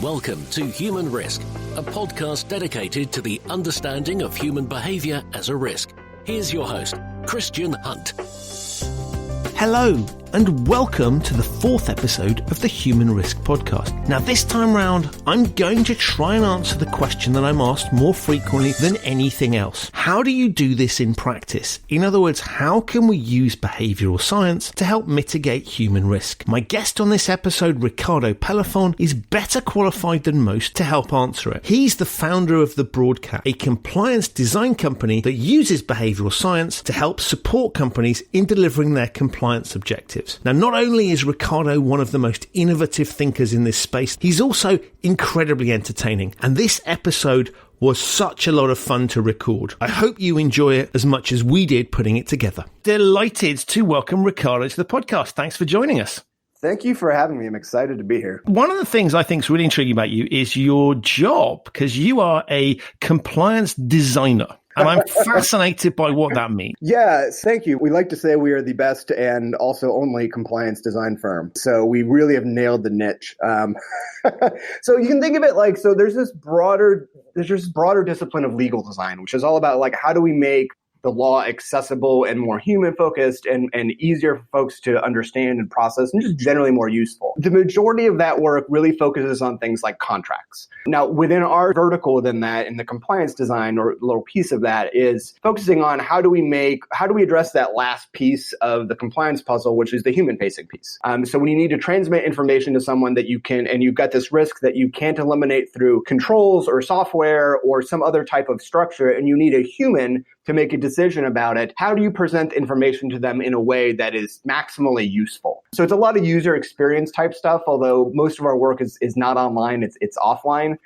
Welcome to Human Risk, a podcast dedicated to the understanding of human behavior as a risk. Here's your host, Christian Hunt. Hello, and welcome to the fourth episode of the Human Risk podcast. Now, this time round, I'm going to try and answer the question that I'm asked more frequently than anything else. How do you do this in practice? In other words, how can we use behavioral science to help mitigate human risk? My guest on this episode, Ricardo Pellafone, is better qualified than most to help answer it. He's the founder of the Broadcat, a compliance design company that uses behavioral science to help support companies in delivering their compliance objectives. Now, not only is Ricardo one of the most innovative thinkers in this space, he's also incredibly entertaining. And this episode was such a lot of fun to record. I hope you enjoy it as much as we did putting it together. Delighted to welcome Ricardo to the podcast. Thanks for joining us. Thank you for having me. I'm excited to be here. One of the things I think is really intriguing about you is your job, because you are a compliance designer. And I'm fascinated by what that means. Yeah, thank you. We like to say we are the best and also only compliance design firm. So we really have nailed the niche. So you can think of it like, so there's this broader discipline of legal design, which is all about like, how do we make the law accessible and more human focused and easier for folks to understand and process and just generally more useful. The majority of that work really focuses on things like contracts. Now, within our vertical within that, in the compliance design or little piece of that is focusing on how do we address that last piece of the compliance puzzle, which is the human facing piece. So when you need to transmit information to someone that you can, and you've got this risk that you can't eliminate through controls or software or some other type of structure, and you need a human to make a decision about it, how do you present information to them in a way that is maximally useful? So it's a lot of user experience type stuff, although most of our work is not online, it's offline.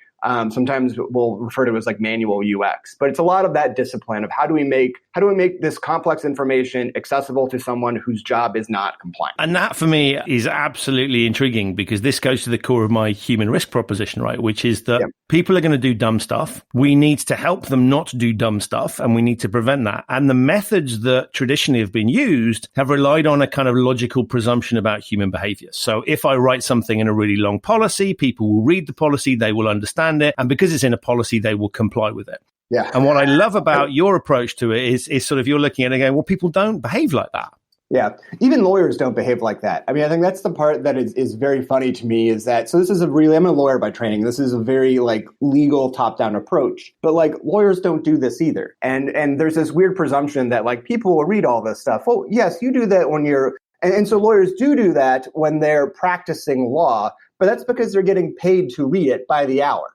Sometimes we'll refer to it as like manual UX, but it's a lot of that discipline of how do we make this complex information accessible to someone whose job is not compliant. And that for me is absolutely intriguing because this goes to the core of my human risk proposition, right? Which is that people are going to do dumb stuff. We need to help them not do dumb stuff and we need to prevent that. And the methods that traditionally have been used have relied on a kind of logical presumption about human behavior. So if I write something in a really long policy, people will read the policy, they will understand it. And because it's in a policy, they will comply with it. Yeah. And what I love about your approach to it is sort of you're looking at it and going, well, people don't behave like that. Yeah. Even lawyers don't behave like that. I mean, I think that's the part that is very funny to me is that, so this is I'm a lawyer by training. This is a very like legal top-down approach, but like lawyers don't do this either. And there's this weird presumption that like people will read all this stuff. Oh, yes, you do that when you're, and so lawyers do that when they're practicing law, but that's because they're getting paid to read it by the hour.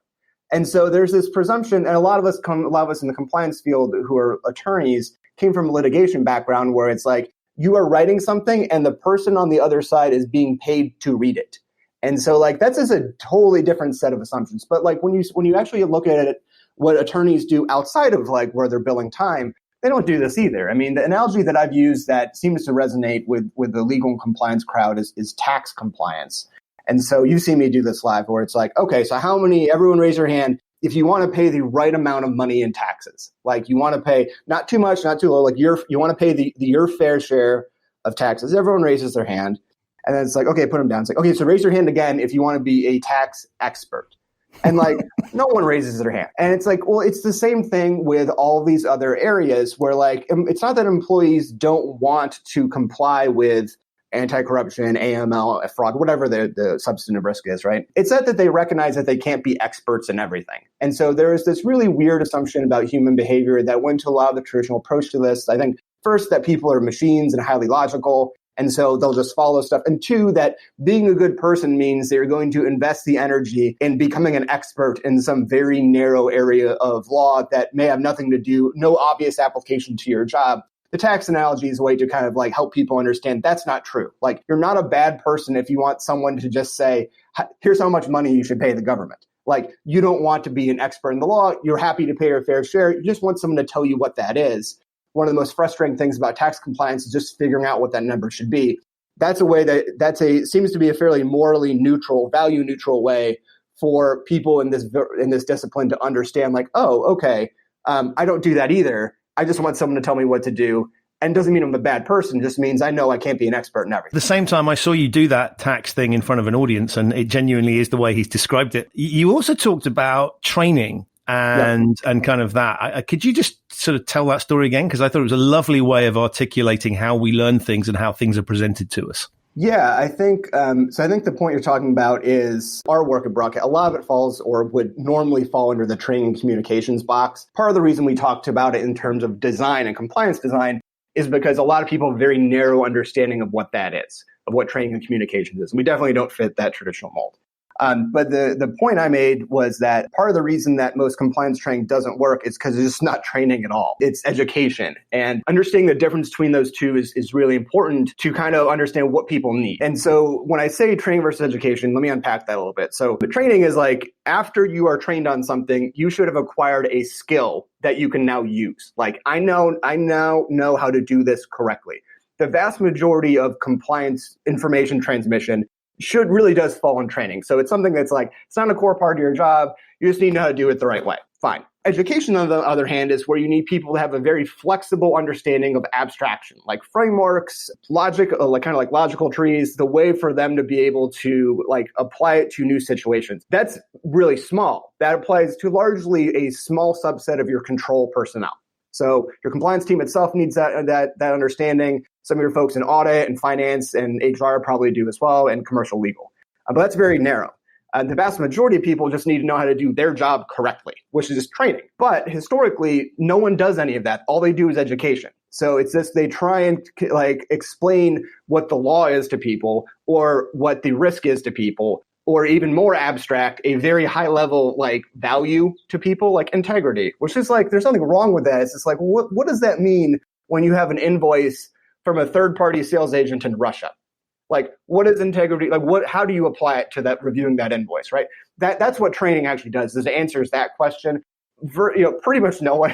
And so there's this presumption, and a lot of us in the compliance field who are attorneys came from a litigation background where it's like you are writing something and the person on the other side is being paid to read it. And so like that's just a totally different set of assumptions. But like when you actually look at it, what attorneys do outside of like where they're billing time, they don't do this either. I mean, the analogy that I've used that seems to resonate with the legal and compliance crowd is tax compliance. And so you've seen me do this live where it's like, okay, so everyone raise your hand if you want to pay the right amount of money in taxes. Like you want to pay not too much, not too low, like you want to pay your fair share of taxes. Everyone raises their hand. And then it's like, okay, put them down. It's like, okay, so raise your hand again if you want to be a tax expert. And like, no one raises their hand. And it's like, well, it's the same thing with all these other areas where like, it's not that employees don't want to comply with anti-corruption, AML, fraud, whatever the substantive risk is, right? It's not that they recognize that they can't be experts in everything. And so there is this really weird assumption about human behavior that went to a lot of the traditional approach to this. I think first that people are machines and highly logical, and so they'll just follow stuff. And two, that being a good person means they're going to invest the energy in becoming an expert in some very narrow area of law that may have nothing to do, no obvious application to your job. The tax analogy is a way to kind of like help people understand that's not true. Like you're not a bad person if you want someone to just say, here's how much money you should pay the government. Like you don't want to be an expert in the law. You're happy to pay your fair share. You just want someone to tell you what that is. One of the most frustrating things about tax compliance is just figuring out what that number should be. That's a way seems to be a fairly morally neutral, value neutral way for people in this discipline to understand like, oh, okay, I don't do that either. I just want someone to tell me what to do. And doesn't mean I'm a bad person, just means I know I can't be an expert in everything. At the same time, I saw you do that tax thing in front of an audience, and it genuinely is the way he's described it. You also talked about training and kind of that. Could you just sort of tell that story again? Because I thought it was a lovely way of articulating how we learn things and how things are presented to us. Yeah, I think so. I think the point you're talking about is our work at Broadcat. A lot of it falls or would normally fall under the training and communications box. Part of the reason we talked about it in terms of design and compliance design is because a lot of people have a very narrow understanding of what that is, of what training and communications is. And we definitely don't fit that traditional mold. But the point I made was that part of the reason that most compliance training doesn't work is because it's just not training at all. It's education. And understanding the difference between those two is really important to kind of understand what people need. And so when I say training versus education, let me unpack that a little bit. So the training is like after you are trained on something, you should have acquired a skill that you can now use. Like I now know how to do this correctly. The vast majority of compliance information transmission really does fall in training. So it's something that's like, it's not a core part of your job. You just need to know how to do it the right way. Fine. Education, on the other hand, is where you need people to have a very flexible understanding of abstraction, like frameworks, logic, like kind of like logical trees, the way for them to be able to like apply it to new situations. That's really small. That applies to largely a small subset of your control personnel. So your compliance team itself needs that understanding. Some of your folks in audit and finance and HR probably do as well, and commercial legal. But that's very narrow. The vast majority of people just need to know how to do their job correctly, which is just training. But historically, no one does any of that. All they do is education. So it's just they try and like explain what the law is to people or what the risk is to people, or even more abstract, a very high level like value to people, like integrity, which is like, there's nothing wrong with that. It's just like, what does that mean when you have an invoice from a third party sales agent in Russia? Like, what is integrity? Like, how do you apply it to that, reviewing that invoice, right? That's what training actually does, is it answers that question. Pretty much no one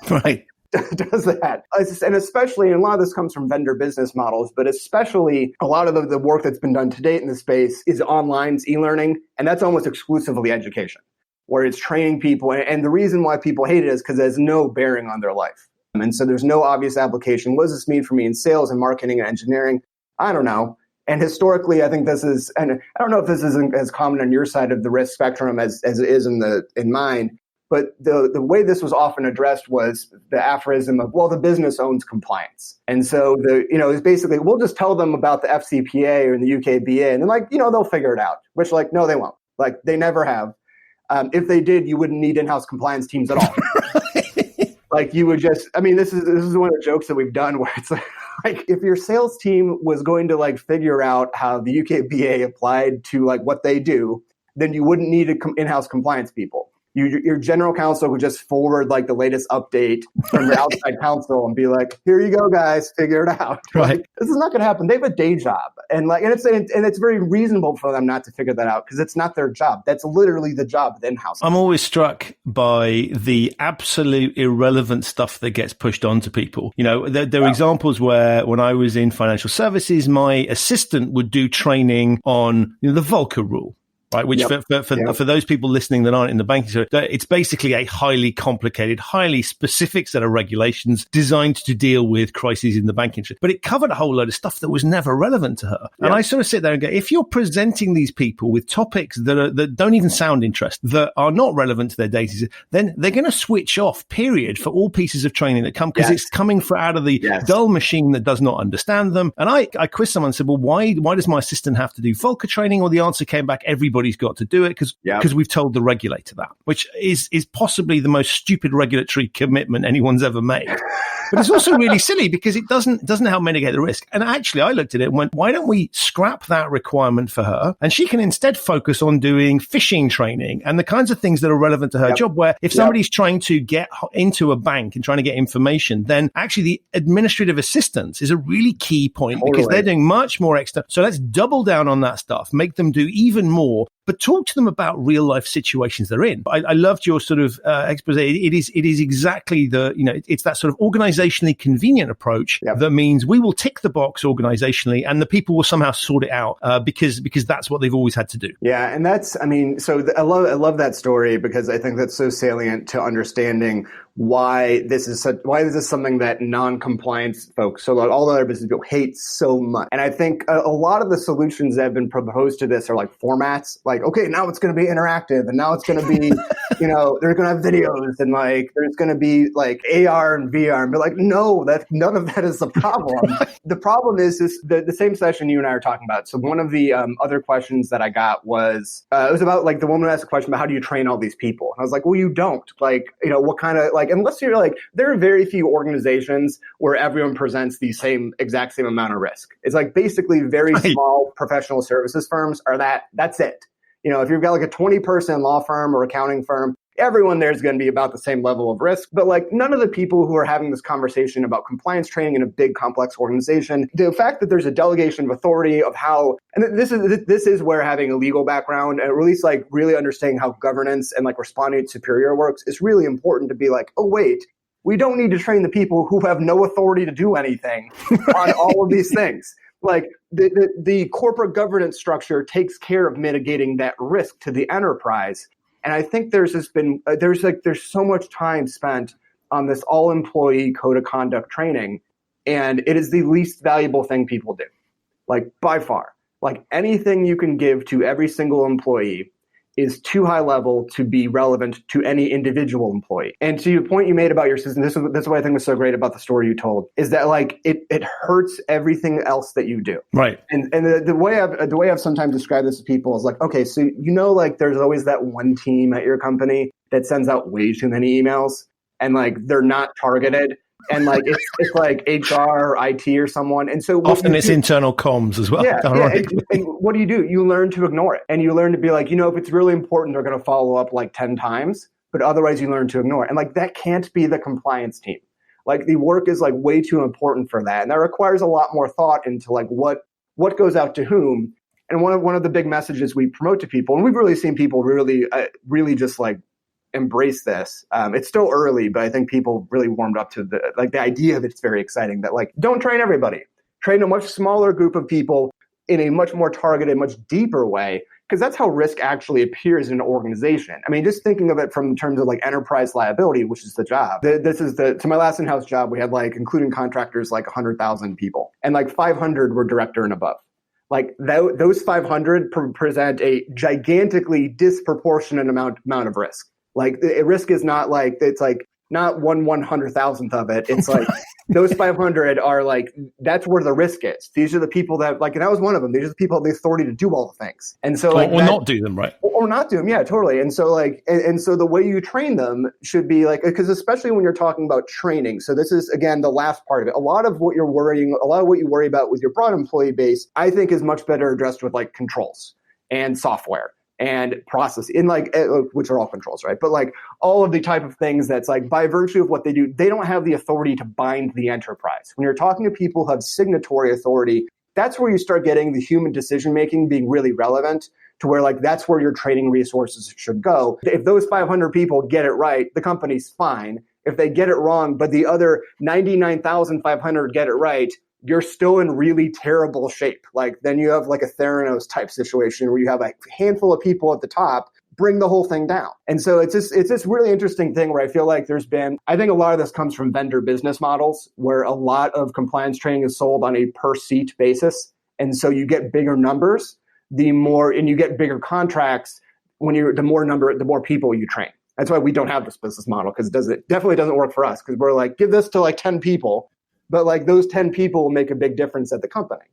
right. does that. And especially, and a lot of this comes from vendor business models, but especially a lot of the work that's been done to date in this space is online, e-learning, and that's almost exclusively education, where it's training people. And the reason why people hate it is because there's no bearing on their life. And so there's no obvious application. What does this mean for me in sales and marketing and engineering? I don't know. And historically, I think this is, and I don't know if this isn't as common on your side of the risk spectrum as it is in mine, but the way this was often addressed was the aphorism of, well, the business owns compliance. And so it's basically, we'll just tell them about the FCPA or the UKBA, and then like, they'll figure it out, which like, no, they won't. Like they never have. If they did, you wouldn't need in-house compliance teams at all. Like you would just, this is one of the jokes that we've done where it's like if your sales team was going to like figure out how the UKBA applied to like what they do, then you wouldn't need in-house compliance people. Your general counsel would just forward like the latest update from your outside counsel and be like, "Here you go, guys, figure it out." Right. Like, this is not going to happen. They have a day job, and it's very reasonable for them not to figure that out because it's not their job. That's literally the job of the in-house. I'm always struck by the absolute irrelevant stuff that gets pushed onto people. There are examples where when I was in financial services, my assistant would do training on the Volcker rule. Right, which for those people listening that aren't in the banking sector, it's basically a highly complicated, highly specific set of regulations designed to deal with crises in the banking industry. But it covered a whole load of stuff that was never relevant to her. And I sort of sit there and go, if you're presenting these people with topics that don't even sound interesting, that are not relevant to their data, then they're going to switch off, period, for all pieces of training that come, because it's coming out of the dull machine that does not understand them. And I quizzed someone and said, well, why does my assistant have to do Volcker training? Well, the answer came back, everybody's got to do it because we've told the regulator that, which is possibly the most stupid regulatory commitment anyone's ever made. But it's also really silly because it doesn't help mitigate the risk. And actually, I looked at it and went, why don't we scrap that requirement for her? And she can instead focus on doing phishing training and the kinds of things that are relevant to her job, where if somebody's trying to get into a bank and trying to get information, then actually the administrative assistance is a really key point because they're doing much more extra. So let's double down on that stuff, make them do even more, but talk to them about real life situations they're in. I loved your sort of expose. It is exactly it's that sort of organizationally convenient approach that means we will tick the box organizationally and the people will somehow sort it out because that's what they've always had to do. Yeah. And I love that story because I think that's so salient to understanding why this is something that non-compliance folks, so like all the other business people, hate so much. And I think a lot of the solutions that have been proposed to this are like formats, like, okay, now it's going to be interactive and now it's going to be, they're going to have videos and like there's going to be like AR and VR, and be like, no, none of that is the problem. The problem is the same session you and I are talking about. So one of the other questions that I got was it was about like the woman asked a question about how do you train all these people? And I was like, well, you don't. Like, what kind of like, unless you're like, there are very few organizations where everyone presents the exact same amount of risk. It's like basically very small professional services firms are that's it. If you've got like a 20-person law firm or accounting firm, everyone there is going to be about the same level of risk. But like none of the people who are having this conversation about compliance training in a big complex organization, the fact that there's a delegation of authority of how, and this is where having a legal background and at least like really understanding how governance and like responding to superior works is really important to be like, oh wait, we don't need to train the people who have no authority to do anything on all of these things. Like the corporate governance structure takes care of mitigating that risk to the enterprise. And I think there's so much time spent on this all employee code of conduct training, and it is the least valuable thing people do, like by far. Like anything you can give to every single employee is too high level to be relevant to any individual employee. And to your point you made about your system, this is what I think was so great about the story you told, is that like it hurts everything else that you do. Right. And the way I've sometimes described this to people is like, okay, so like there's always that one team at your company that sends out way too many emails and like they're not targeted. And like it's like HR or IT or someone, and so often it's internal comms as well. Yeah. And what do? You learn to ignore it, and you learn to be like, if it's really important, they're going to follow up like 10 times, but otherwise you learn to ignore it. And like that can't be the compliance team. Like the work is like way too important for that, and that requires a lot more thought into like what goes out to whom. And one of the big messages we promote to people, and we've really seen people really just like embrace this. It's still early, but I think people really warmed up to the idea of it's very exciting that like, don't train everybody. Train a much smaller group of people in a much more targeted, much deeper way, because that's how risk actually appears in an organization. I mean, just thinking of it from terms of like enterprise liability, which is the job. To my last in-house job, we had like, including contractors, like 100,000 people, and like 500 were director and above. Like those 500 present a gigantically disproportionate amount of risk. Like the risk is not like, it's like not 1/100,000th of it. It's like those 500 are like, that's where the risk is. These are the people that like, and that was one of them. These are the people with the authority to do all the things. And so like, or not do them, right? Or not do them. Yeah, totally. And so like, and so the way you train them should be like, because especially when you're talking about training. So this is again, the last part of it. A lot of what you worry about with your broad employee base, I think is much better addressed with like controls and software and process in like, which are all controls, right? But like all of the type of things that's like by virtue of what they do, they don't have the authority to bind the enterprise. When you're talking to people who have signatory authority, that's where you start getting the human decision-making being really relevant to where like, that's where your training resources should go. If those 500 people get it right, the company's fine. If they get it wrong, but the other 99,500 get it right, you're still in really terrible shape. Like then you have like a Theranos type situation where you have a handful of people at the top bring the whole thing down. And so it's this really interesting thing where I feel like I think a lot of this comes from vendor business models where a lot of compliance training is sold on a per seat basis. And so you get bigger numbers, and you get bigger contracts the more people you train. That's why we don't have this business model, because it definitely doesn't work for us, because we're like, give this to like 10 people. But like those 10 people will make a big difference at the company.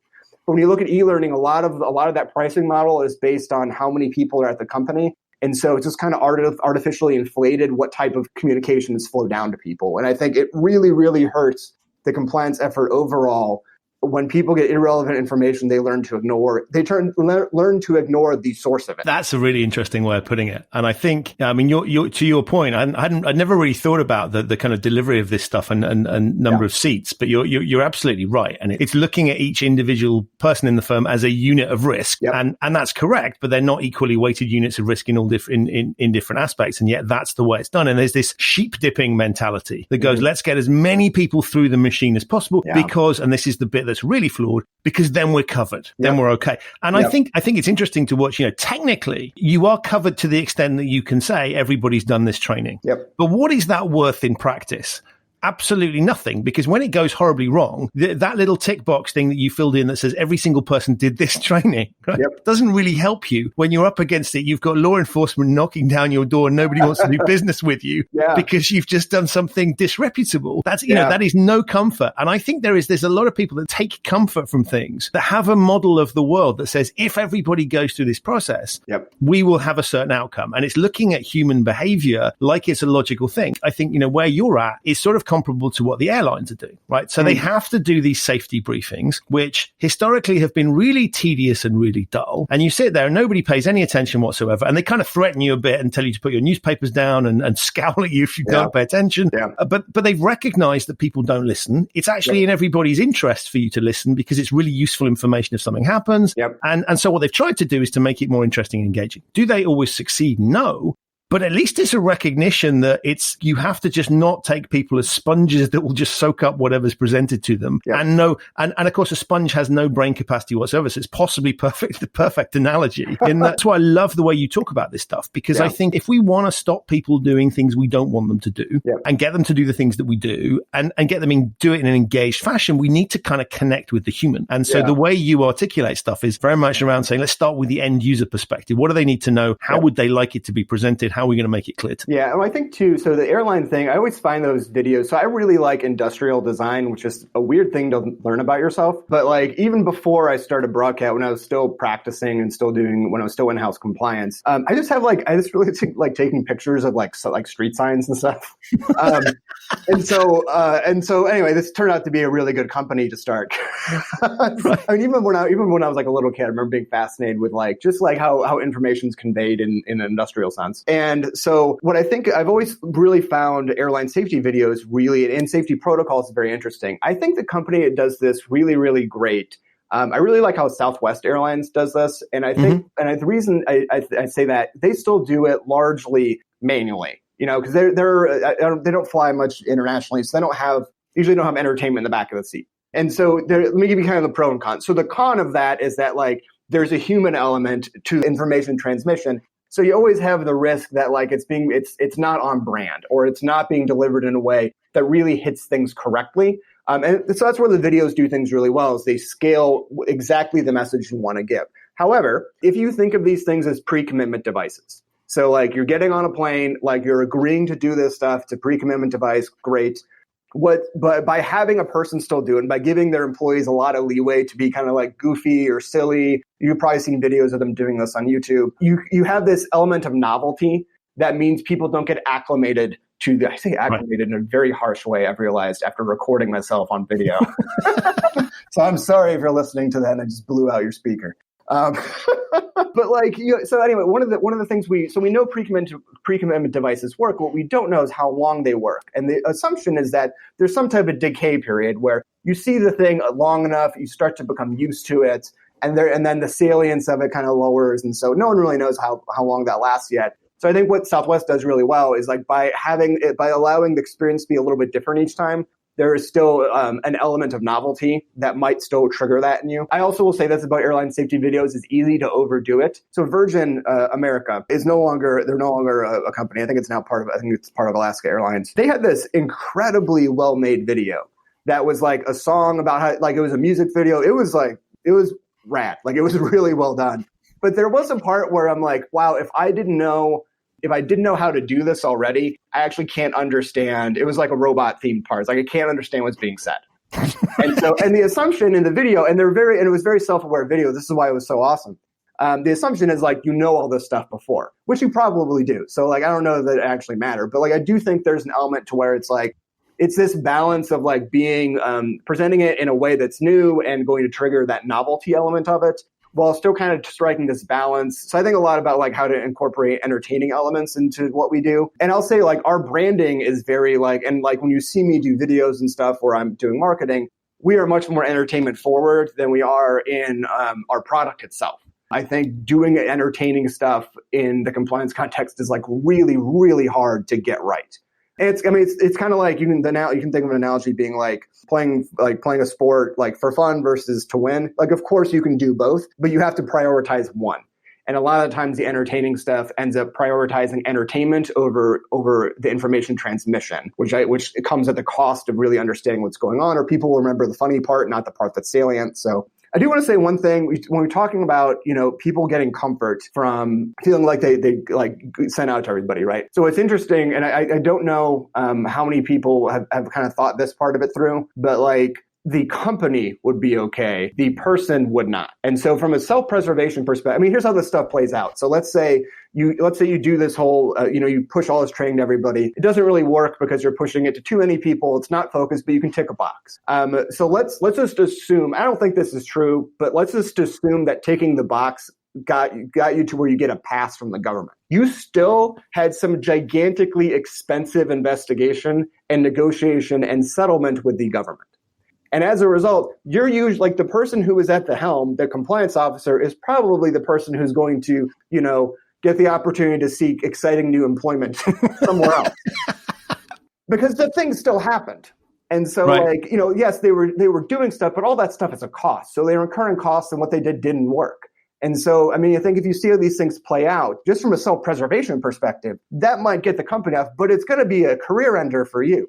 But when you look at e-learning, a lot of that pricing model is based on how many people are at the company. And so it's just kind of artificially inflated what type of communications flow down to people. And I think it really, really hurts the compliance effort overall when people get irrelevant information, they learn to ignore. They learn to ignore the source of it. That's a really interesting way of putting it. And I think, I mean, you're to your point. I'd never really thought about the kind of delivery of this stuff and number of seats. But you're absolutely right. And it's looking at each individual person in the firm as a unit of risk, and that's correct. But they're not equally weighted units of risk in all different in different aspects. And yet that's the way it's done. And there's this sheep dipping mentality that goes, let's get as many people through the machine as possible because, and this is the bit that's really flawed, because then we're covered, then we're okay. And I think it's interesting to watch. Technically, you are covered to the extent that you can say everybody's done this training. But what is that worth in practice? Absolutely nothing, because when it goes horribly wrong, that little tick box thing that you filled in that says every single person did this training doesn't really help you when you're up against it. You've got law enforcement knocking down your door and nobody wants to do business with you because you've just done something disreputable. That's, that is no comfort. And I think there's a lot of people that take comfort from things that have a model of the world that says, if everybody goes through this process, we will have a certain outcome. And it's looking at human behavior like it's a logical thing. I think, where you're at is sort of comparable to what the airlines are doing, right? So they have to do these safety briefings, which historically have been really tedious and really dull. And you sit there and nobody pays any attention whatsoever. And they kind of threaten you a bit and tell you to put your newspapers down and scowl at you if you don't pay attention. But they've recognized that people don't listen. It's actually in everybody's interest for you to listen because it's really useful information if something happens. And so what they've tried to do is to make it more interesting and engaging. Do they always succeed? No. But at least it's a recognition that you have to just not take people as sponges that will just soak up whatever's presented to them. And of course, a sponge has no brain capacity whatsoever. So it's possibly the perfect analogy. And that's why I love the way you talk about this stuff, because I think if we want to stop people doing things we don't want them to do and get them to do the things that we do and get them do it in an engaged fashion, we need to kind of connect with the human. And so the way you articulate stuff is very much around saying, let's start with the end user perspective. What do they need to know? How would they like it to be presented? How are we going to make it clear to them? And I think too, so the airline thing, I always find those videos. So I really like industrial design, which is a weird thing to learn about yourself. But like even before I started Broadcat, when I was still practicing and when I was still in-house compliance, I just really like taking pictures of like street signs and stuff. And so anyway, this turned out to be a really good company to start. I mean, even when I was like a little kid, I remember being fascinated with like just like how information is conveyed in an industrial sense. And so what I think I've always really found airline safety videos and safety protocols very interesting. I think the company that does this really, really great. I really like how Southwest Airlines does this. And I think, and the reason I say that, they still do it largely manually, because they don't fly much internationally. So they usually don't have entertainment in the back of the seat. And so let me give you kind of the pro and con. So the con of that is that like there's a human element to information transmission. So you always have the risk that like it's not on brand, or it's not being delivered in a way that really hits things correctly. And so that's where the videos do things really well, is they scale exactly the message you want to give. However, if you think of these things as pre-commitment devices, so like you're getting on a plane, like you're agreeing to do this stuff, it's a pre-commitment device, great. But by having a person still do it, and by giving their employees a lot of leeway to be kind of like goofy or silly, you've probably seen videos of them doing this on YouTube. You have this element of novelty that means people don't get acclimated to I say acclimated in a very harsh way, I've realized after recording myself on video. So I'm sorry if you're listening to that and I just blew out your speaker. But like, so anyway, one of the things we know pre-commitment devices work. What we don't know is how long they work. And the assumption is that there's some type of decay period where you see the thing long enough, you start to become used to it, and then the salience of it kind of lowers. And so no one really knows how long that lasts yet. So I think what Southwest does really well is like by allowing the experience to be a little bit different each time, there is still an element of novelty that might still trigger that in you. I also will say this about airline safety videos: it's easy to overdo it. So Virgin America is no longer a company. I think it's part of Alaska Airlines. They had this incredibly well-made video that was like a song about how, like, it was a music video. It was rad. Like, it was really well done. But there was a part where I'm like, wow, if I didn't know how to do this already, I actually can't understand. It was like a robot themed part. It's like I can't understand what's being said. And the assumption in the video, and it was very self-aware video. This is why it was so awesome. The assumption is like, all this stuff before, which you probably do. So like, I don't know that it actually matters, but like, I do think there's an element to where it's like, it's this balance of like being presenting it in a way that's new and going to trigger that novelty element of it, while still kind of striking this balance. So I think a lot about like how to incorporate entertaining elements into what we do. And I'll say like our branding is very like, and like when you see me do videos and stuff where I'm doing marketing, we are much more entertainment forward than we are in our product itself. I think doing entertaining stuff in the compliance context is like really, really hard to get right. It's kind of like you can think of an analogy being like playing a sport like for fun versus to win. Like, of course you can do both, but you have to prioritize one. And a lot of times the entertaining stuff ends up prioritizing entertainment over the information transmission, which it comes at the cost of really understanding what's going on, or people will remember the funny part, not the part that's salient. So I do want to say one thing when we're talking about, people getting comfort from feeling like they like sent out to everybody, right? So it's interesting, and I don't know how many people have kind of thought this part of it through, but like the company would be okay, the person would not. And so from a self-preservation perspective, here's how this stuff plays out. So let's say you do this whole, you push all this training to everybody. It doesn't really work because you're pushing it to too many people. It's not focused, but you can tick a box. So let's just assume, I don't think this is true, but let's just assume that ticking the box got you to where you get a pass from the government. You still had some gigantically expensive investigation and negotiation and settlement with the government. And as a result, you're usually like the person who is at the helm, the compliance officer, is probably the person who's going to, get the opportunity to seek exciting new employment somewhere else. Because the thing still happened. And so right. Yes, they were doing stuff, but all that stuff is a cost. So they were incurring costs and what they didn't work. And so, I think if you see how these things play out, just from a self-preservation perspective, that might get the company off, but it's going to be a career ender for you.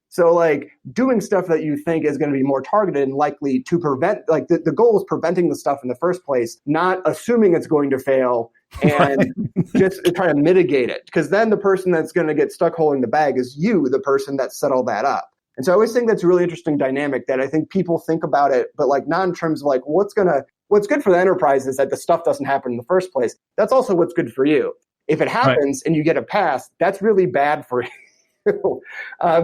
So like doing stuff that you think is going to be more targeted and likely to prevent, like the goal is preventing the stuff in the first place, not assuming it's going to fail and just try to mitigate it. Because then the person that's going to get stuck holding the bag is you, the person that set all that up. And so I always think that's a really interesting dynamic that I think people think about it, but like not in terms of like what's good for the enterprise is that the stuff doesn't happen in the first place. That's also what's good for you. If it happens and you get a pass, that's really bad for you.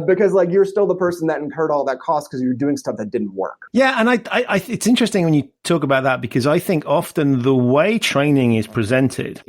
Because like you're still the person that incurred all that cost because you're doing stuff that didn't work. Yeah, and I it's interesting when you talk about that because I think often the way training is presented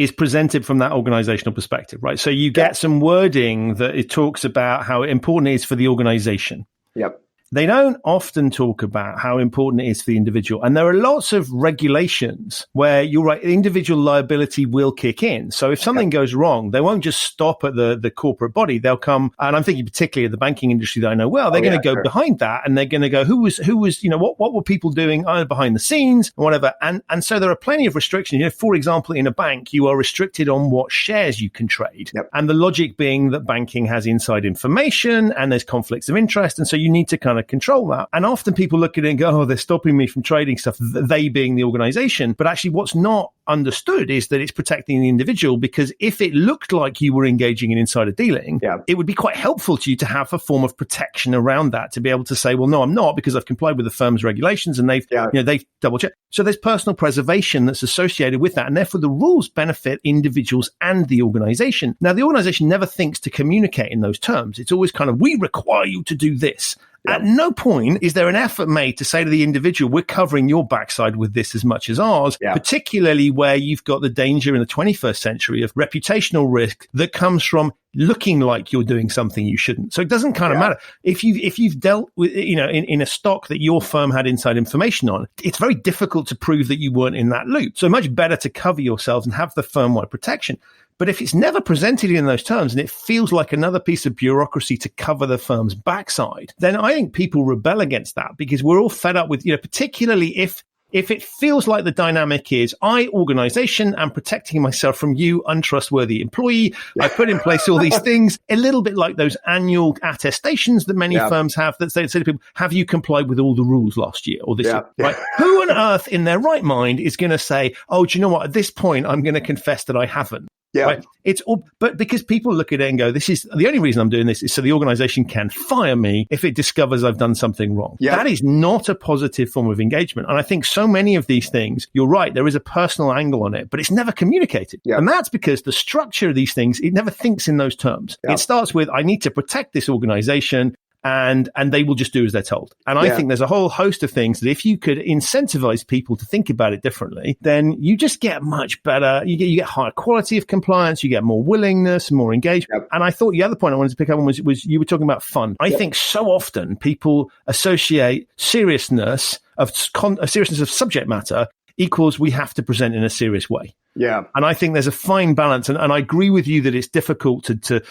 from that organizational perspective, right? So you get some wording that it talks about how important it is for the organization. Yep. They don't often talk about how important it is for the individual. And there are lots of regulations where you're right, individual liability will kick in. So if something goes wrong, they won't just stop at the corporate body. They'll come, and I'm thinking particularly of the banking industry that I know well, they're going to go behind that and they're going to go, who was, what were people doing behind the scenes and whatever. And so there are plenty of restrictions. For example, in a bank, you are restricted on what shares you can trade. Yep. And the logic being that banking has inside information and there's conflicts of interest. And so you need to kind of control that. And often people look at it and go, they're stopping me from trading stuff, they being the organization. But actually what's not understood is that it's protecting the individual, because if it looked like you were engaging in insider dealing, it would be quite helpful to you to have a form of protection around that, to be able to say, well, no, I'm not, because I've complied with the firm's regulations and they've double checked. So there's personal preservation that's associated with that. And therefore the rules benefit individuals and the organization. Now, the organization never thinks to communicate in those terms. It's always kind of, we require you to do this. At no point is there an effort made to say to the individual, we're covering your backside with this as much as ours, particularly where you've got the danger in the 21st century of reputational risk that comes from looking like you're doing something you shouldn't. So it doesn't kind of matter. If you've dealt with, in a stock that your firm had inside information on, it's very difficult to prove that you weren't in that loop. So much better to cover yourselves and have the firm-wide protection. But if it's never presented in those terms and it feels like another piece of bureaucracy to cover the firm's backside, then I think people rebel against that, because we're all fed up with, particularly if it feels like the dynamic is, I, organization, am protecting myself from you, untrustworthy employee. I put in place all these things, a little bit like those annual attestations that many firms have that say to people, have you complied with all the rules last year or this year? Right? Who on earth in their right mind is going to say, oh, do you know what? At this point, I'm going to confess that I haven't. Yeah. Right? It's all, but because people look at it and go, this is the only reason I'm doing this is so the organization can fire me if it discovers I've done something wrong. Yeah. That is not a positive form of engagement. And I think so many of these things, you're right, there is a personal angle on it, but it's never communicated. Yeah. And that's because the structure of these things, it never thinks in those terms. Yeah. It starts with, I need to protect this organization. and they will just do as they're told. And I think there's a whole host of things that if you could incentivize people to think about it differently, then you just get much better. You get higher quality of compliance, you get more willingness, more engagement. And I thought the other point I wanted to pick up on was you were talking about fun. I think so often people associate seriousness of subject matter equals we have to present in a serious way. Yeah. And I think there's a fine balance. And I agree with you that it's difficult to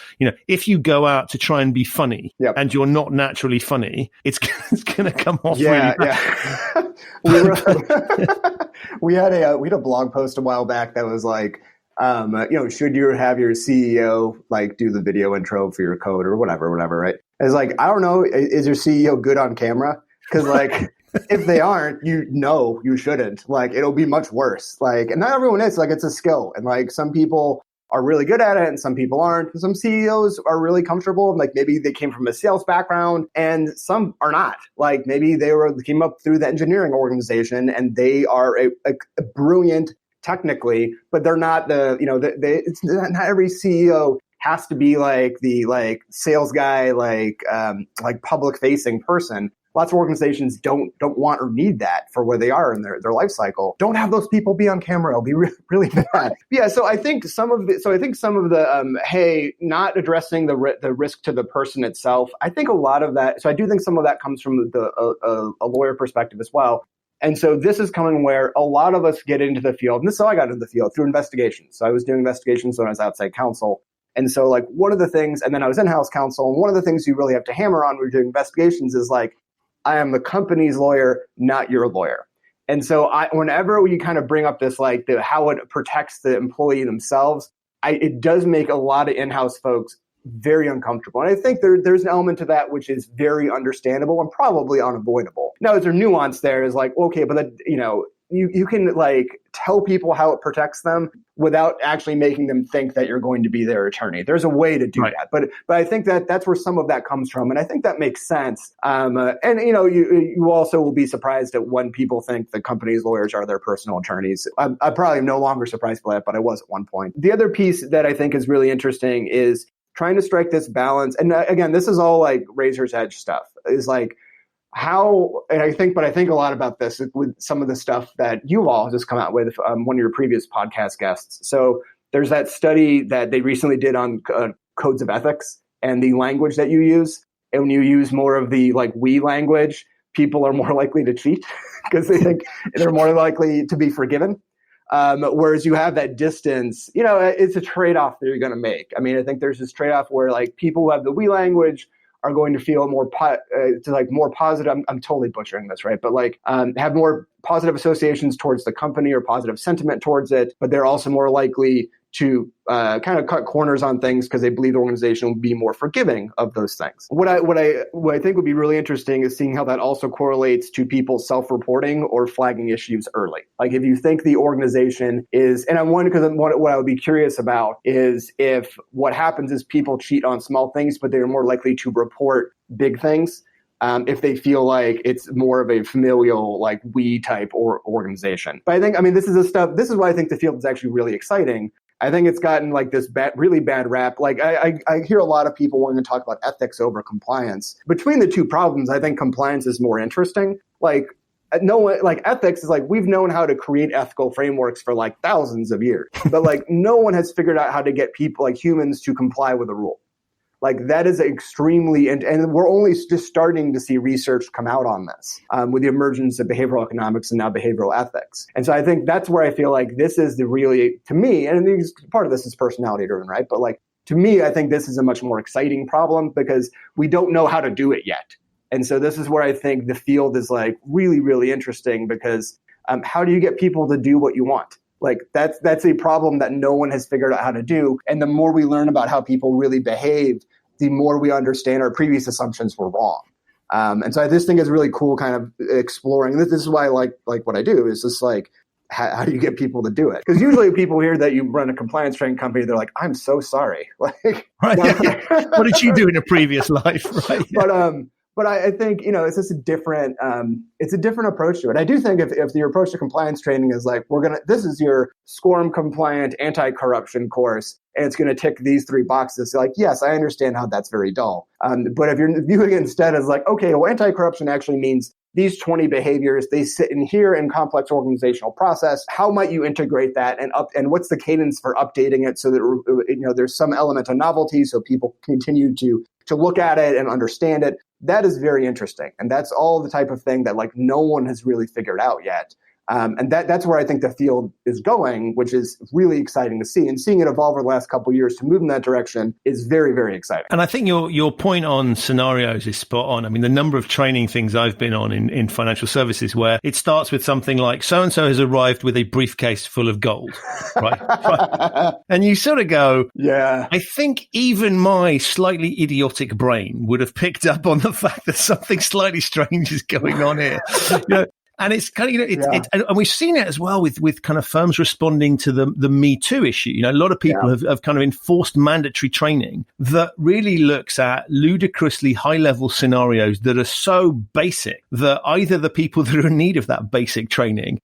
if you go out to try and be funny and you're not naturally funny, it's going to come off really bad. We had a blog post a while back that was like, should you have your CEO like do the video intro for your code or whatever, right? It's like, I don't know, is your CEO good on camera? Because like, if they aren't, you shouldn't. Like, it'll be much worse. Like, and not everyone is. Like, it's a skill. And like, some people are really good at it and some people aren't. Some CEOs are really comfortable. Like, maybe they came from a sales background and some are not. Like, maybe they came up through the engineering organization and they are a brilliant technically, but they're not it's not every CEO has to be like the sales guy, like public facing person. Lots of organizations don't want or need that for where they are in their life cycle. Don't have those people be on camera. It'll be really bad. Yeah. So I think some of the not addressing the risk to the person itself. I think a lot of that. So I do think some of that comes from a lawyer perspective as well. And so this is coming where a lot of us get into the field. And this is how I got into the field, through investigations. So I was doing investigations when I was outside counsel. And so like one of the things, and then I was in-house counsel. And one of the things you really have to hammer on when you're doing investigations is like, I am the company's lawyer, not your lawyer. And so whenever you kind of bring up this, like how it protects the employee themselves, it does make a lot of in-house folks very uncomfortable. And I think there's an element to that which is very understandable and probably unavoidable. Now, is there nuance there? Is like, okay, but that, you can like tell people how it protects them without actually making them think that you're going to be their attorney. There's a way to do that. But I think that's where some of that comes from. And I think that makes sense. You also will be surprised at when people think the company's lawyers are their personal attorneys. I'm probably no longer surprised by that, but I was at one point. The other piece that I think is really interesting is trying to strike this balance. And again, this is all like razor's edge stuff, is like, I think a lot about this with some of the stuff that you all just come out with, one of your previous podcast guests. So there's that study that they recently did on codes of ethics and the language that you use. And when you use more of the like we language, people are more likely to cheat because they think they're more likely to be forgiven. Whereas you have that distance, it's a trade-off that you're going to make. I mean, I think there's this trade-off where like people who have the we language are going to feel more positive. I'm totally butchering this, right? But like have more positive associations towards the company or positive sentiment towards it. But they're also more likely to kind of cut corners on things because they believe the organization will be more forgiving of those things. What I think would be really interesting is seeing how that also correlates to people self-reporting or flagging issues early. Like if you think the organization is, and I'm wondering because what I would be curious about is if what happens is people cheat on small things, but they're more likely to report big things. If they feel like it's more of a familial, like we type or organization. But this is why I think the field is actually really exciting. I think it's gotten like this really bad rap. Like I hear a lot of people wanting to talk about ethics over compliance. Between the two problems, I think compliance is more interesting. Like ethics is like, we've known how to create ethical frameworks for like thousands of years, but like no one has figured out how to get people like humans to comply with a rule. Like that is extremely, and we're only just starting to see research come out on this with the emergence of behavioral economics and now behavioral ethics. And so I think that's where I feel like this is to me, and part of this is personality driven, right? But like, to me, I think this is a much more exciting problem because we don't know how to do it yet. And so this is where I think the field is like really, really interesting because how do you get people to do what you want? Like that's a problem that no one has figured out how to do. And the more we learn about how people really behave, the more we understand our previous assumptions were wrong. And so I just think it's really cool kind of exploring. This is why I like what I do is just like, how do you get people to do it? Because usually people hear that you run a compliance training company, they're like, I'm so sorry. Like, right. What did you do in a previous life? Right. But I think, it's just it's a different approach to it. I do think if your approach to compliance training is like, this is your SCORM compliant anti-corruption course, and it's going to tick these 3 boxes. Like, yes, I understand how that's very dull. But if you're viewing it instead as like, okay, well, anti-corruption actually means these 20 behaviors, they sit in here in complex organizational process. How might you integrate that and what's the cadence for updating it so that, there's some element of novelty so people continue to look at it and understand it? That is very interesting. And that's all the type of thing that like no one has really figured out yet. And that's where I think the field is going, which is really exciting to see. And seeing it evolve over the last couple of years to move in that direction is very, very exciting. And I think your point on scenarios is spot on. I mean, the number of training things I've been on in financial services where it starts with something like so-and-so has arrived with a briefcase full of gold, right? Right. And you sort of go, yeah, I think even my slightly idiotic brain would have picked up on the fact that something slightly strange is going on here. And it's kind of, and we've seen it as well with kind of firms responding to the Me Too issue. A lot of people have kind of enforced mandatory training that really looks at ludicrously high level scenarios that are so basic that either the people that are in need of that basic training,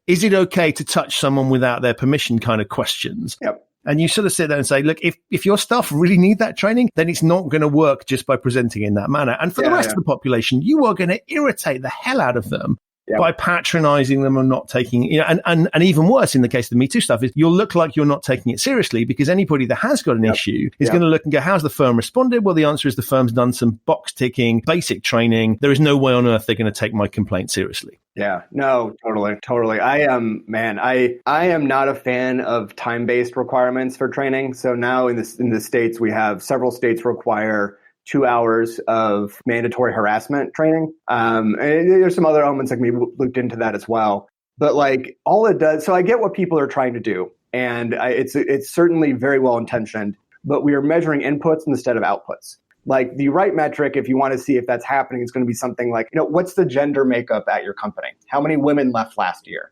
is it okay to touch someone without their permission kind of questions? Yep. And you sort of sit there and say, look, if your staff really need that training, then it's not going to work just by presenting in that manner. And for the rest of the population, you are going to irritate the hell out of them by patronizing them and not taking, and even worse in the case of the Me Too stuff is you'll look like you're not taking it seriously because anybody that has got an issue is going to look and go, how's the firm responded? Well, the answer is the firm's done some box ticking, basic training. There is no way on earth they're going to take my complaint seriously. Yeah, no, totally. I am not a fan of time-based requirements for training. So now in the States, we have several states require 2 hours of mandatory harassment training. And there's some other elements like maybe looked into that as well. But like all it does, so I get what people are trying to do. And it's certainly very well intentioned, but we are measuring inputs instead of outputs. Like the right metric, if you want to see if that's happening, is going to be something like, what's the gender makeup at your company? How many women left last year?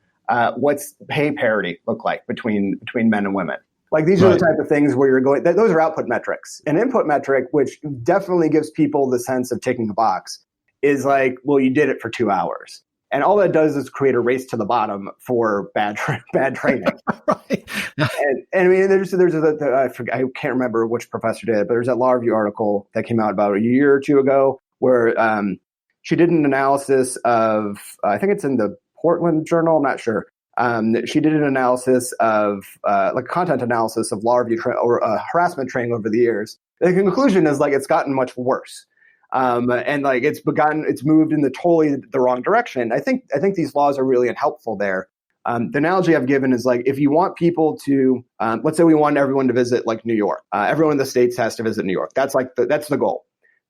What's pay parity look like between men and women? Like these are the type of things where you're going, those are output metrics. An input metric, which definitely gives people the sense of ticking the box, is like, well, you did it for 2 hours. And all that does is create a race to the bottom for bad training. Right. And I mean, I can't remember which professor did it, but there's that law review article that came out about a year or two ago where she did an analysis of, I think it's in the Portland Journal, I'm not sure. She did an analysis of, content analysis of law review or harassment training over the years. The conclusion is like it's gotten much worse, and like it's moved in the wrong direction. I think these laws are really unhelpful there. The analogy I've given is like if you want people to, let's say we want everyone to visit like New York. Everyone in the States has to visit New York. That's the goal.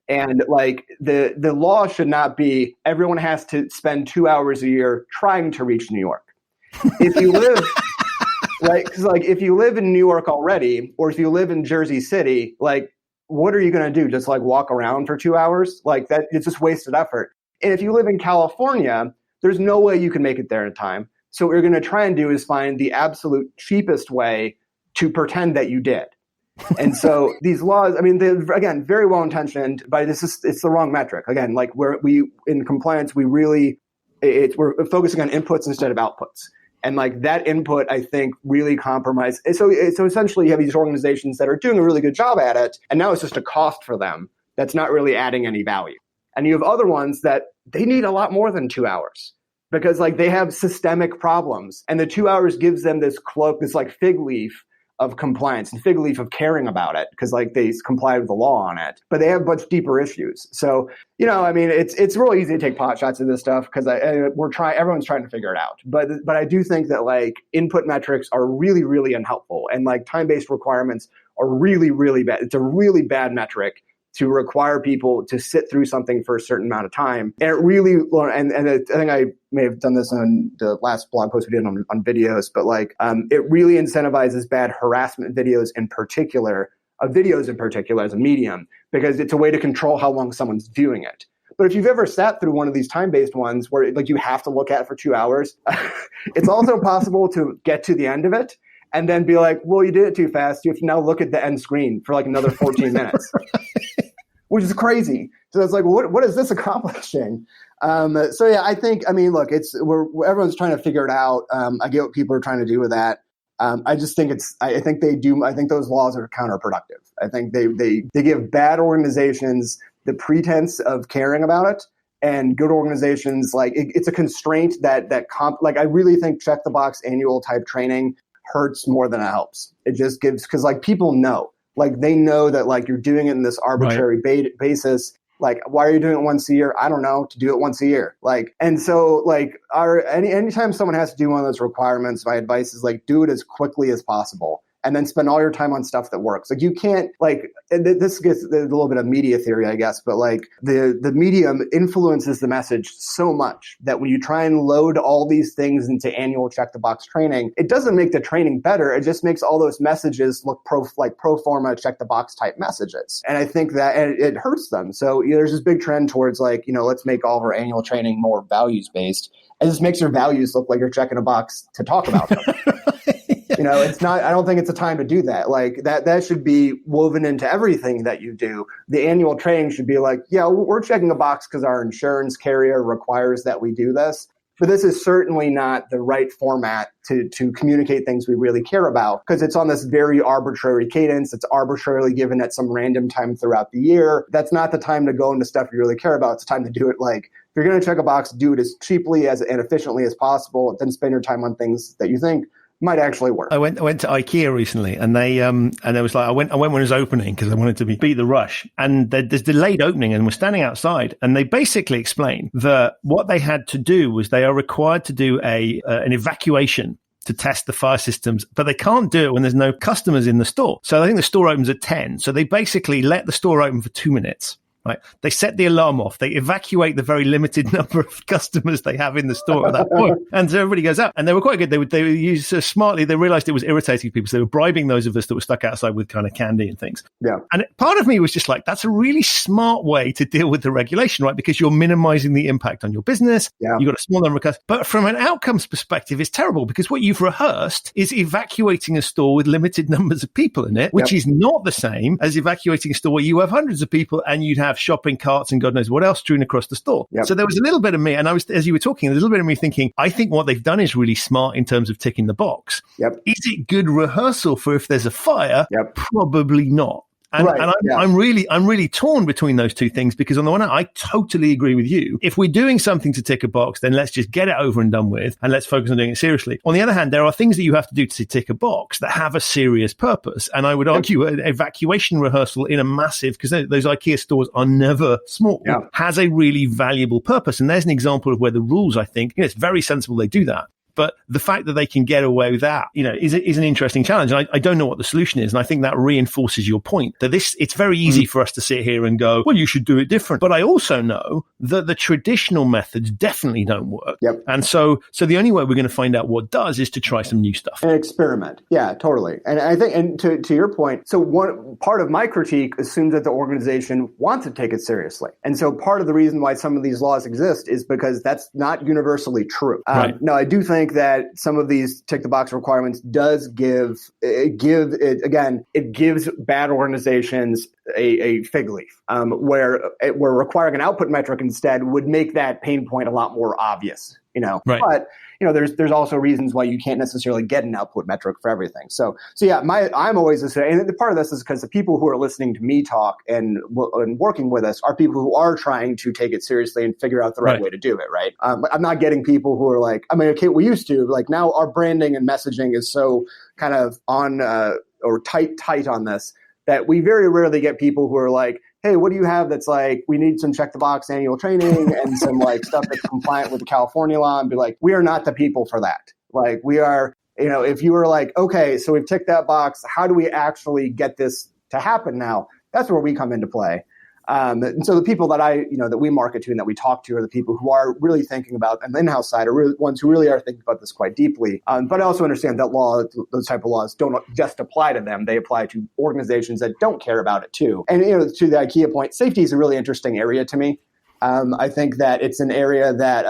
And like the law should not be everyone has to spend 2 hours a year trying to reach New York. If you live, because like if you live in New York already, or if you live in Jersey City, like what are you going to do? Just like walk around for 2 hours? Like that, it's just wasted effort. And if you live in California, there's no way you can make it there in time. So what you're going to try and do is find the absolute cheapest way to pretend that you did. And so these laws, I mean, they're, again, very well intentioned, but it's the wrong metric. Again, like we in compliance, we're focusing on inputs instead of outputs. And like that input, I think, really compromised. So essentially, you have these organizations that are doing a really good job at it, and now it's just a cost for them that's not really adding any value. And you have other ones that they need a lot more than 2 hours because like they have systemic problems, and the 2 hours gives them this cloak, this like fig leaf of compliance and fig leaf of caring about it because like they comply with the law on it, but they have much deeper issues. So, I mean, it's really easy to take pot shots at this stuff because everyone's trying to figure it out. But I do think that like input metrics are really, really unhelpful, and like time-based requirements are really, really bad. It's a really bad metric to require people to sit through something for a certain amount of time. And it really, and I think I may have done this on the last blog post we did on videos, but like it really incentivizes bad harassment videos in particular as a medium, because it's a way to control how long someone's viewing it. But if you've ever sat through one of these time-based ones where like you have to look at it for 2 hours, it's also possible to get to the end of it and then be like, well, you did it too fast. You have to now look at the end screen for like another 14 minutes. Which is crazy. So it's like, what is this accomplishing? So yeah, I think, I mean, look, everyone's trying to figure it out. I get what people are trying to do with that. I just think I think those laws are counterproductive. I think they give bad organizations the pretense of caring about it, and good organizations, like it's a constraint like I really think check the box annual type training hurts more than it helps. It just gives, because like people know, like they know that like you're doing it in this arbitrary basis. Like, why are you doing it once a year? I don't know, to do it once a year. Like, and so like anytime someone has to do one of those requirements, my advice is like, do it as quickly as possible. And then spend all your time on stuff that works. Like you can't, like, this gets a little bit of media theory, I guess, but like the medium influences the message so much that when you try and load all these things into annual check the box training, it doesn't make the training better. It just makes all those messages look pro forma check the box type messages. And I think that it hurts them. So there's this big trend towards like, let's make all of our annual training more values based. And this makes your values look like you're checking a box to talk about them. It's not, I don't think it's a time to do that. Like that should be woven into everything that you do. The annual training should be like, yeah, we're checking a box because our insurance carrier requires that we do this. But this is certainly not the right format to communicate things we really care about, because it's on this very arbitrary cadence. It's arbitrarily given at some random time throughout the year. That's not the time to go into stuff you really care about. It's time to do it like, if you're going to check a box, do it as cheaply and efficiently as possible. Then spend your time on things that you think might actually work. I went to IKEA recently, and they and it was like I went when it was opening because I wanted to beat the rush. And there's delayed opening, and we're standing outside, and they basically explain that what they had to do was they are required to do an evacuation to test the fire systems, but they can't do it when there's no customers in the store. So I think the store opens at 10. So they basically let the store open for 2 minutes. Right. They set the alarm off. They evacuate the very limited number of customers they have in the store at that point. And so everybody goes out. And they were quite good. They would use smartly. They realized it was irritating people. So they were bribing those of us that were stuck outside with kind of candy and things. Yeah. And part of me was just like, that's a really smart way to deal with the regulation, right? Because you're minimizing the impact on your business. Yeah. You've got a small number of customers. But from an outcomes perspective, it's terrible because what you've rehearsed is evacuating a store with limited numbers of people in it, which is not the same as evacuating a store where you have hundreds of people and you'd have shopping carts and God knows what else strewn across the store. Yep. So there was a little bit of me, and I was, as you were talking, a little bit of me thinking, I think what they've done is really smart in terms of ticking the box. Yep. Is it good rehearsal for if there's a fire? Yep. Probably not. And, right. I'm really torn between those two things, because on the one hand, I totally agree with you. If we're doing something to tick a box, then let's just get it over and done with, and let's focus on doing it seriously. On the other hand, there are things that you have to do to tick a box that have a serious purpose. And I would argue an evacuation rehearsal in a massive, because those IKEA stores are never small, has a really valuable purpose. And there's an example of where the rules, I think, it's very sensible they do that. But the fact that they can get away with that, is an interesting challenge. And I don't know what the solution is. And I think that reinforces your point that it's very easy for us to sit here and go, well, you should do it different. But I also know that the traditional methods definitely don't work. Yep. And so the only way we're going to find out what does is to try some new stuff. And experiment. Yeah, totally. And I think, and to your point, so one part of my critique assumes that the organization wants to take it seriously. And so part of the reason why some of these laws exist is because that's not universally true. Right. No, I do think that some of these tick the box requirements does give bad organizations a fig leaf, where requiring an output metric instead would make that pain point a lot more obvious, Right. But there's also reasons why you can't necessarily get an output metric for everything. So yeah, I'm always and part of this is because the people who are listening to me talk and working with us are people who are trying to take it seriously and figure out the right way to do it. Right. I'm not getting people who are like, okay, we used to, like, now our branding and messaging is so kind of on or tight on this that we very rarely get people who are like, hey, what do you have that's like, we need some check the box annual training and some like stuff that's compliant with the California law, and be like, we are not the people for that. Like, we are, if you were like, okay, so we've ticked that box, how do we actually get this to happen now? That's where we come into play. And so the people that that we market to and that we talk to are the people who are really thinking about, and the in-house side are really ones who really are thinking about this quite deeply. But I also understand that those type of laws don't just apply to them. They apply to organizations that don't care about it too. And, to the IKEA point, safety is a really interesting area to me. I think that it's an area that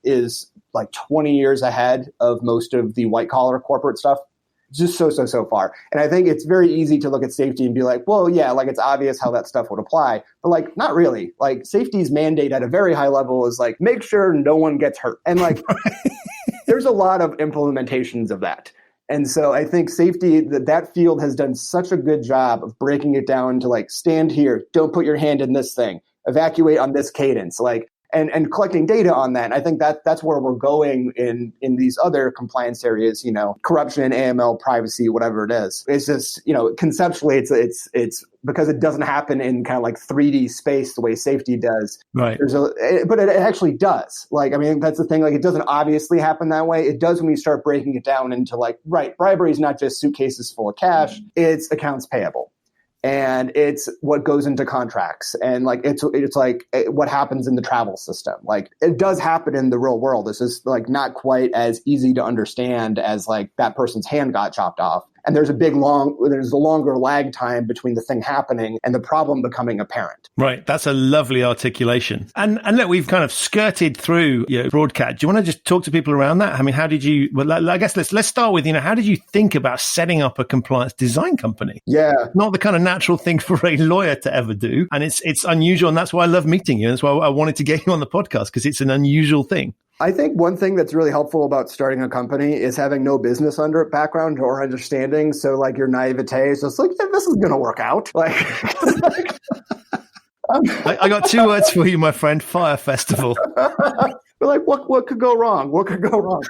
is like 20 years ahead of most of the white collar corporate stuff. just so far. And I think it's very easy to look at safety and be like, well, yeah, like it's obvious how that stuff would apply. But like, not really. Like safety's mandate at a very high level is like, make sure no one gets hurt. And like, there's a lot of implementations of that. And so I think safety, that field has done such a good job of breaking it down to like, stand here, don't put your hand in this thing, evacuate on this cadence, like, and collecting data on that. And I think that's where we're going in these other compliance areas, you know, corruption, AML, privacy, whatever it is. It's just, you know, conceptually, it's because it doesn't happen in kind of like 3D space the way safety does. Right. But it actually does. Like, I mean, that's the thing. Like, it doesn't obviously happen that way. It does when you start breaking it down into like, right, bribery is not just suitcases full of cash. It's accounts payable. And it's what goes into contracts, and like it's like what happens in the travel system. Like it does happen in the real world. This is like not quite as easy to understand as like that person's hand got chopped off. And there's a longer lag time between the thing happening and the problem becoming apparent. Right. That's a lovely articulation. And look, we've kind of skirted through Broadcat. Do you want to just talk to people around that? I mean, how did you, well, I guess let's start with, how did you think about setting up a compliance design company? Yeah. Not the kind of natural thing for a lawyer to ever do. And it's unusual. And that's why I love meeting you. That's why I wanted to get you on the podcast, because it's an unusual thing. I think one thing that's really helpful about starting a company is having no business background or understanding. So like your naivete is just like, yeah, this is going to work out. Like, I got 2 words for you, my friend: Fire Festival. We're like, what could go wrong? What could go wrong?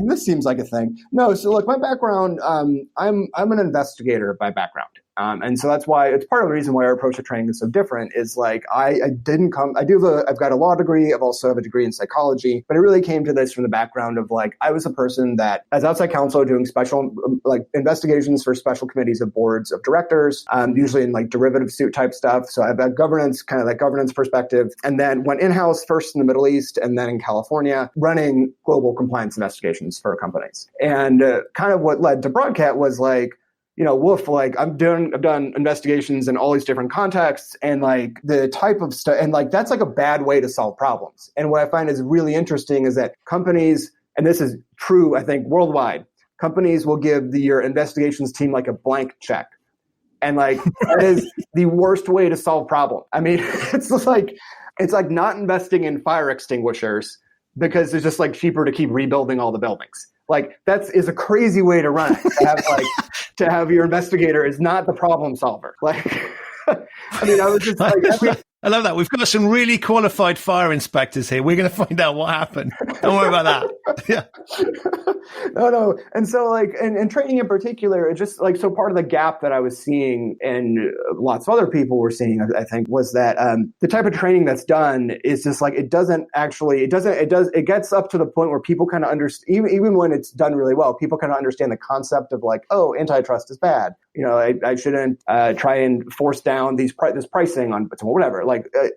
This seems like a thing. No, so like my background, I'm an investigator by background. And so that's why it's part of the reason why our approach to training is so different is like, I've got a law degree. I've also have a degree in psychology, but it really came to this from the background of like, I was a person that as outside counsel doing special, like investigations for special committees of boards of directors, usually in like derivative suit type stuff. So I've got governance, kind of that governance perspective, and then went in-house first in the Middle East and then in California, running global compliance investigations for companies. And kind of what led to Broadcat was like, woof, like I've done investigations in all these different contexts, and like the type of stuff, and like that's like a bad way to solve problems. And what I find is really interesting is that companies, and this is true, I think, worldwide, companies will give your investigations team like a blank check. And like that is the worst way to solve problems. I mean, it's like not investing in fire extinguishers because it's just like cheaper to keep rebuilding all the buildings. Like that is a crazy way to run it. To have your investigator is not the problem solver. Like, I mean, I was just like, I love that. We've got some really qualified fire inspectors here. We're going to find out what happened. Don't worry about that. Yeah. No. And so like, and training in particular, it just like, so part of the gap that I was seeing and lots of other people were seeing, I think, was that the type of training that's done is just like, it gets up to the point where people kind of understand, even when it's done really well, people kind of understand the concept of like, oh, antitrust is bad. I shouldn't try and force down this pricing on whatever.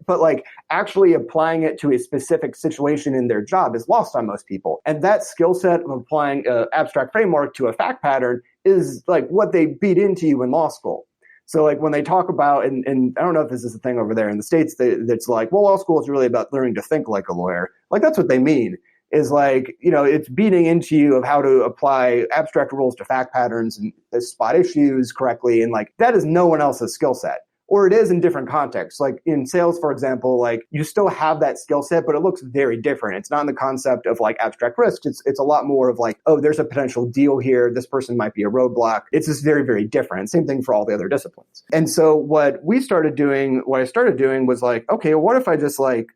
But like actually applying it to a specific situation in their job is lost on most people. And that skill set of applying an abstract framework to a fact pattern is like what they beat into you in law school. So like when they talk about, and I don't know if this is a thing over there in the States, that's like, well, law school is really about learning to think like a lawyer. Like that's what they mean. Is like, it's beating into you of how to apply abstract rules to fact patterns and spot issues correctly. And like, that is no one else's skill set. Or it is in different contexts. Like in sales, for example, like you still have that skill set, but it looks very different. It's not in the concept of like abstract risk. It's a lot more of like, oh, there's a potential deal here. This person might be a roadblock. It's just very, very different. Same thing for all the other disciplines. And so what I started doing was like, okay, what if I just like,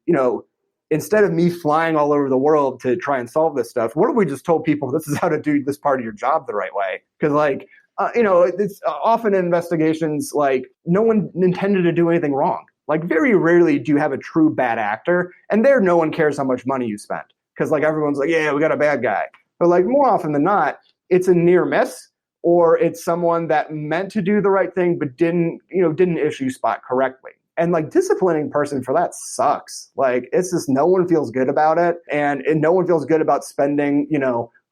instead of me flying all over the world to try and solve this stuff, what if we just told people this is how to do this part of your job the right way? Because like, it's often in investigations, like no one intended to do anything wrong. Like very rarely do you have a true bad actor, and there no one cares how much money you spent because like everyone's like, yeah, we got a bad guy. But like more often than not, it's a near miss, or it's someone that meant to do the right thing but didn't issue spot correctly. And like disciplining person for that sucks. Like it's just no one feels good about it, and no one feels good about spending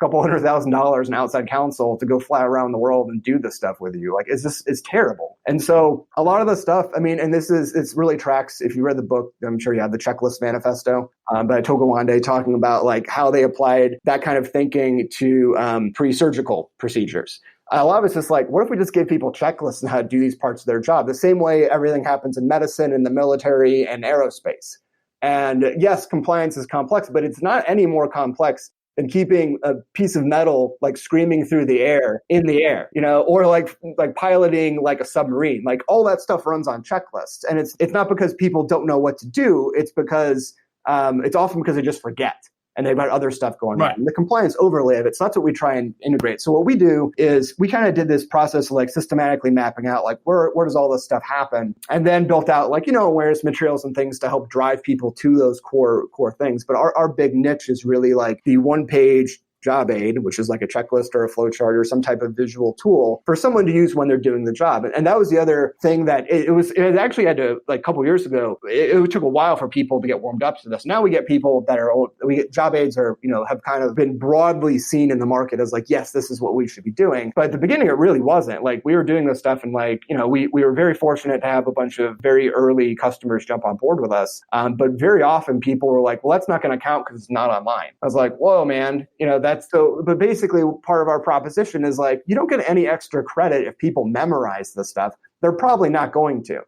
couple $100,000 in outside counsel to go fly around the world and do this stuff with you. Like it's terrible. And so a lot of the stuff, I mean, and it's really tracks. If you read the book, I'm sure you have the Checklist Manifesto by Togawande, talking about like how they applied that kind of thinking to pre-surgical procedures. a lot of it's just like, what if we just give people checklists on how to do these parts of their job? The same way everything happens in medicine, in the military, and aerospace. And yes, compliance is complex, but it's not any more complex than keeping a piece of metal like screaming through the air in the air, or like piloting like a submarine. Like all that stuff runs on checklists. And it's not because people don't know what to do. It's because it's often because they just forget. And they've got other stuff going on. And the compliance overlay of it, so that's what we try and integrate. So what we do is we kind of did this process of like systematically mapping out like where does all this stuff happen, and then built out like, awareness materials and things to help drive people to those core things. But our big niche is really like the one-page job aid, which is like a checklist or a flowchart or some type of visual tool for someone to use when they're doing the job. And that was the other thing that it actually had to, like a couple of years ago, it took a while for people to get warmed up to this. Now we get people that are old, we get job aids have kind of been broadly seen in the market as like, yes, this is what we should be doing. But at the beginning, it really wasn't. Like we were doing this stuff and like, we were very fortunate to have a bunch of very early customers jump on board with us. But very often people were like, well, that's not going to count because it's not online. I was like, whoa, man, but basically part of our proposition is like, you don't get any extra credit if people memorize the stuff. They're probably not going to.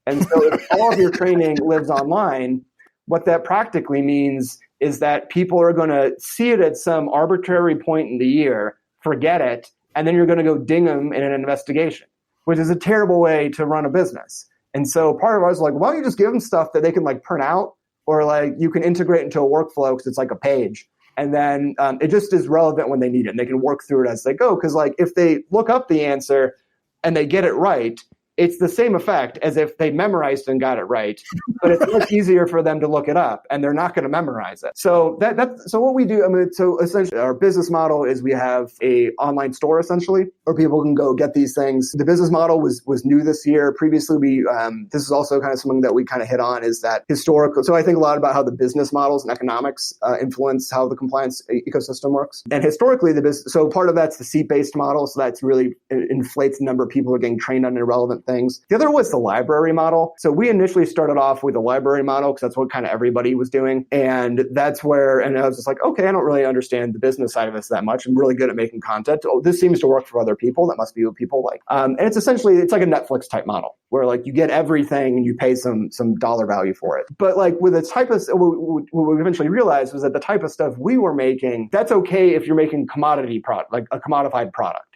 And so if all of your training lives online, what that practically means is that people are going to see it at some arbitrary point in the year, forget it, and then you're going to go ding them in an investigation, which is a terrible way to run a business. And so part of ours is like, why don't you just give them stuff that they can like print out, or like you can integrate into a workflow because it's like a page. And then it just is relevant when they need it. And they can work through it as they go. Because like if they look up the answer and they get it right, it's the same effect as if they memorized and got it right, but it's much easier for them to look it up, and they're not going to memorize it. So so what we do, so essentially our business model is we have a online store essentially, where people can go get these things. The business model was new this year. Previously, this is also kind of something that we kind of hit on, is that historical. So I think a lot about how the business models and economics influence how the compliance ecosystem works. And historically, so part of that's the seat-based model. So that's really inflates the number of people who are getting trained on irrelevant things. The other was the library model. So we initially started off with a library model because that's what kind of everybody was doing. And that's where, and I was just like, okay, I don't really understand the business side of this that much. I'm really good at making content. Oh, this seems to work for other people. That must be what people like. And it's essentially, it's like a Netflix type model where like you get everything and you pay some dollar value for it. But like with the type of, what we eventually realized was that the type of stuff we were making, that's okay if you're making commodity product, like a commodified product.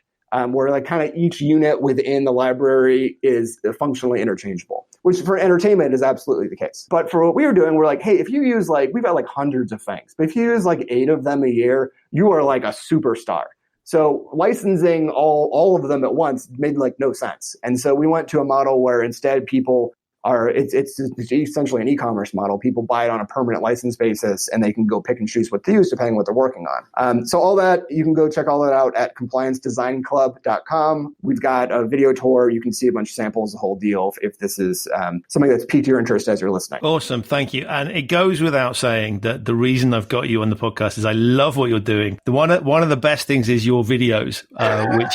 Where like kind of each unit within the library is functionally interchangeable, which for entertainment is absolutely the case. But for what we were doing, we're like, hey, if you use like, we've got like hundreds of things, but if you use like 8 of them a year, you are like a superstar. So licensing all of them at once made like no sense. And so we went to a model where instead people it's essentially an e-commerce model. People buy it on a permanent license basis, and they can go pick and choose what to use depending on what they're working on. So all that, you can go check all that out at complianceddesignclub.com. We've got a video tour. You can see a bunch of samples, the whole deal, if this is something that's piqued your interest as you're listening. Awesome. Thank you. And it goes without saying that the reason I've got you on the podcast is I love what you're doing. One of the best things is your videos,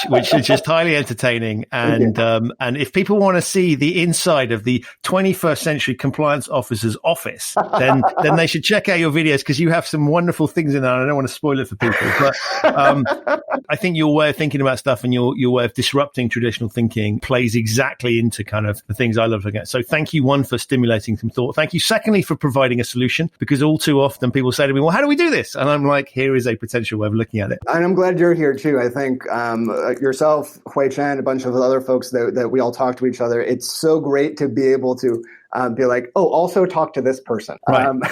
which are just highly entertaining. And if people want to see the inside of the 21st century compliance officer's office, then they should check out your videos, because you have some wonderful things in there. And I don't want to spoil it for people, but I think your way of thinking about stuff and your way of disrupting traditional thinking plays exactly into kind of the things I love looking at. So thank you, one, for stimulating some thought. Thank you, secondly, for providing a solution, because all too often people say to me, well, how do we do this? And I'm like, here is a potential way of looking at it. And I'm glad you're here too. I think yourself, Hui Chen, a bunch of other folks that we all talk to each other. It's so great to be able to be like, oh, also talk to this person. Right. And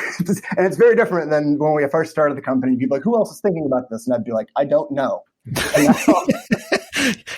it's very different than when we first started the company. You'd be like, who else is thinking about this? And I'd be like, I don't know.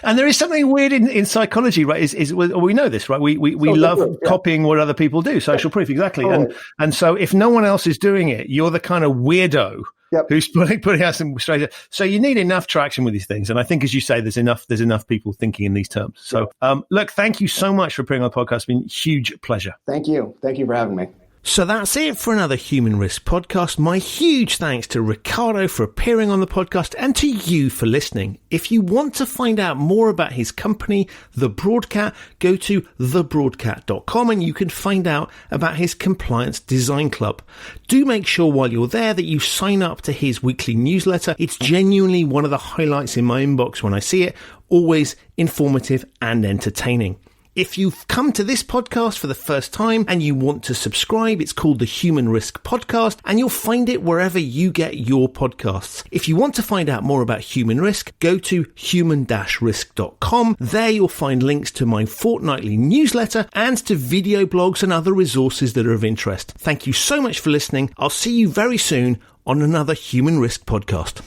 And there is something weird in psychology, right? We know this, right? We love copying what other people do. Social proof, exactly. Oh. And so if no one else is doing it, you're the kind of weirdo who's putting out some straight. So you need enough traction with these things. And I think, as you say, there's enough people thinking in these terms. So look, thank you so much for putting on the podcast. It's been a huge pleasure. Thank you. Thank you for having me. So that's it for another Human Risk podcast. My huge thanks to Ricardo for appearing on the podcast and to you for listening. If you want to find out more about his company, The Broadcat, go to thebroadcat.com and you can find out about his Compliance Design Club. Do make sure while you're there that you sign up to his weekly newsletter. It's genuinely one of the highlights in my inbox when I see it, always informative and entertaining. If you've come to this podcast for the first time and you want to subscribe, it's called the Human Risk Podcast, and you'll find it wherever you get your podcasts. If you want to find out more about human risk, go to human-risk.com. There you'll find links to my fortnightly newsletter and to video blogs and other resources that are of interest. Thank you so much for listening. I'll see you very soon on another Human Risk Podcast.